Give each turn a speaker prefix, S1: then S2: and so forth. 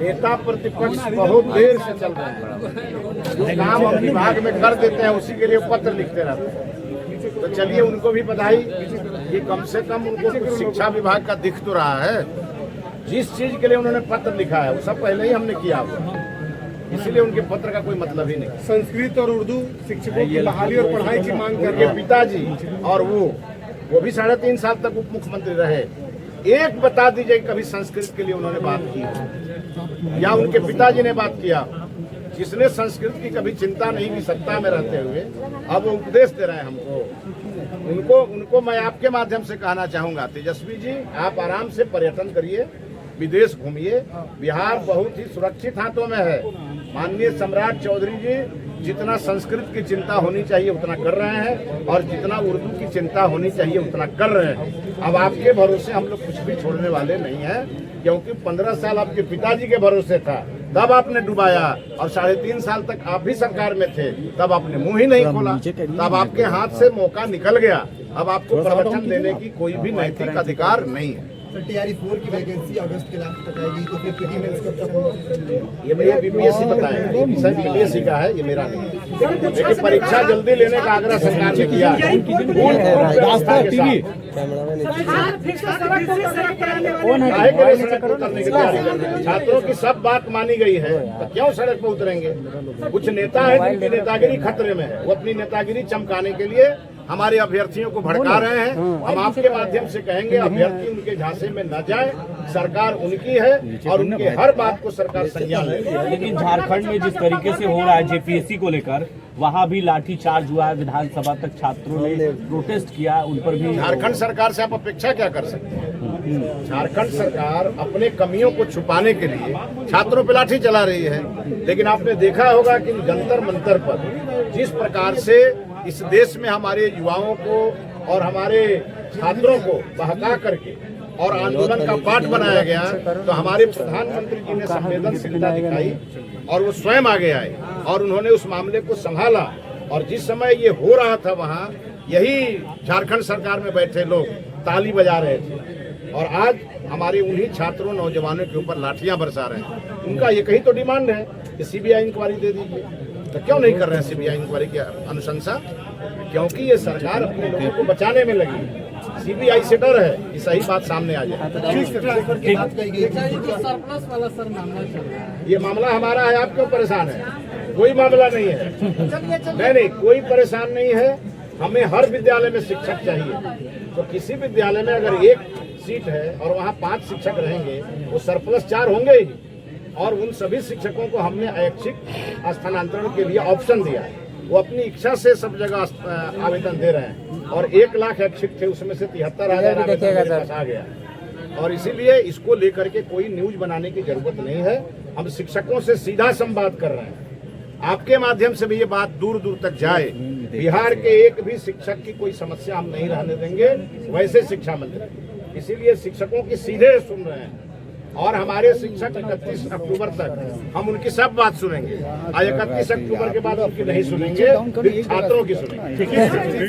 S1: नेता प्रतिपक्ष बहुत देर से चल रहे हैं। जो काम हम विभाग में कर देते हैं उसी के लिए पत्र लिखते रहते हैं। तो चलिए उनको भी बधाई कि कम से कम उनको कुछ शिक्षा विभाग का दिख तो रहा है। जिस चीज के लिए उन्होंने पत्र लिखा है वो सब पहले ही हमने किया हुआ, इसीलिए उनके पत्र का कोई मतलब ही नहीं।
S2: संस्कृत और उर्दू शिक्षकों की बहाली और पढ़ाई की मांग कर
S1: उनके पिताजी और वो भी 3.5 साल तक उप मुख्यमंत्री रहे। एक बता दीजिए कभी संस्कृत के लिए उन्होंने बात की या उनके पिताजी ने बात किया, जिसने संस्कृत की कभी चिंता नहीं की सत्ता में रहते हुए अब वो उपदेश दे रहे हैं हमको। उनको मैं आपके माध्यम से कहना चाहूंगा, तेजस्वी जी आप आराम से पर्यटन करिए, विदेश घूमिए। बिहार बहुत ही सुरक्षित हाथों में है। माननीय सम्राट चौधरी जी जितना संस्कृत की चिंता होनी चाहिए उतना कर रहे हैं और जितना उर्दू की चिंता होनी चाहिए उतना कर रहे हैं। अब आपके भरोसे हम लोग कुछ भी छोड़ने वाले नहीं हैं, क्योंकि 15 साल आपके पिताजी के भरोसे था, तब आपने डुबाया, और 3.5 साल तक आप भी सरकार में थे, तब आपने मुंह ही नहीं खोला। तब आपके हाथ से मौका निकल गया। अब आपको प्रवचन देने की कोई भी नैतिक अधिकार नहीं है।
S2: टीआरई 4 की वैकेंसी अगस्त के लास्ट तक आएगी, तो फिर प्री मेंस कब तक होगा?
S1: ये भैया बीपीएससी बताएगा, ये मिशन बीपीएससी का है, ये मेरा नहीं है। लेकिन परीक्षा जल्दी लेने का आग्रह सरकार ने किया है। छात्रों की सब बात मानी गई है, तो क्यों सड़क पर उतरेंगे? कुछ नेता है जिनकी नेतागिरी खतरे में है, वो अपनी नेतागिरी चमकाने के लिए हमारे अभ्यर्थियों को भड़का रहे हैं। हम आपके माध्यम से कहेंगे अभ्यर्थी उनके झांसे में न जाए, सरकार उनकी है और उनके हर बात को सरकार संज्ञान ले।
S3: लेकिन झारखंड में जिस तरीके से हो रहा है जेपीएससी को लेकर, वहाँ भी लाठीचार्ज हुआ है, विधानसभा तक छात्रों ने प्रोटेस्ट किया, उन पर भी।
S1: झारखंड सरकार से आप अपेक्षा क्या कर सकते हैं? झारखंड सरकार अपने कमियों को छुपाने के लिए छात्रों पर लाठी चला रही है। लेकिन आपने देखा होगा कि जंतर मंतर पर जिस प्रकार से इस देश में हमारे युवाओं को और हमारे छात्रों को बहका करके और आंदोलन का पाठ बनाया गया, तो हमारे प्रधानमंत्री जी ने संवेदनशीलता दिखाई और वो स्वयं आगे आए और उन्होंने उस मामले को संभाला। और जिस समय ये हो रहा था वहाँ यही झारखंड सरकार में बैठे लोग ताली बजा रहे थे और आज हमारे उन्हीं छात्रों नौजवानों के ऊपर लाठियां बरसा रहे हैं। उनका ये कही तो डिमांड है कि सीबीआई इंक्वायरी दे दीजिए, तो क्यों नहीं कर रहे हैं सीबीआई इंक्वायरी की अनुशंसा? क्योंकि ये सरकार अपने लोगों को बचाने में लगी है। सीबीआई से डर है कि सही बात सामने आ जाए। ये मामला हमारा है, आप क्यों परेशान है? कोई मामला नहीं है। नहीं, कोई परेशान नहीं है। हमें हर विद्यालय में शिक्षक चाहिए। तो किसी विद्यालय में अगर 1 सीट है और वहाँ 5 शिक्षक रहेंगे, वो सरप्लस 4 होंगे ही। और उन सभी शिक्षकों को हमने ऐच्छिक स्थानांतरण के लिए ऑप्शन दिया है। वो अपनी इच्छा से सब जगह आवेदन दे रहे हैं और 1 लाख ऐच्छिक थे, उसमें से 73,000 आवेदन आ गया। और इसीलिए इसको लेकर के कोई न्यूज बनाने की जरूरत नहीं है। हम शिक्षकों से सीधा संवाद कर रहे हैं। आपके माध्यम से भी ये बात दूर दूर तक जाए। बिहार के एक भी शिक्षक की कोई समस्या हम नहीं रहने देंगे, वैसे शिक्षा मंत्री। इसीलिए शिक्षकों की सीधे सुन रहे हैं और हमारे शिक्षक 31 अक्टूबर तक हम उनकी सब बात सुनेंगे। आज 31 अक्टूबर के बाद उनकी नहीं सुनेंगे, छात्रों की सुनेंगे।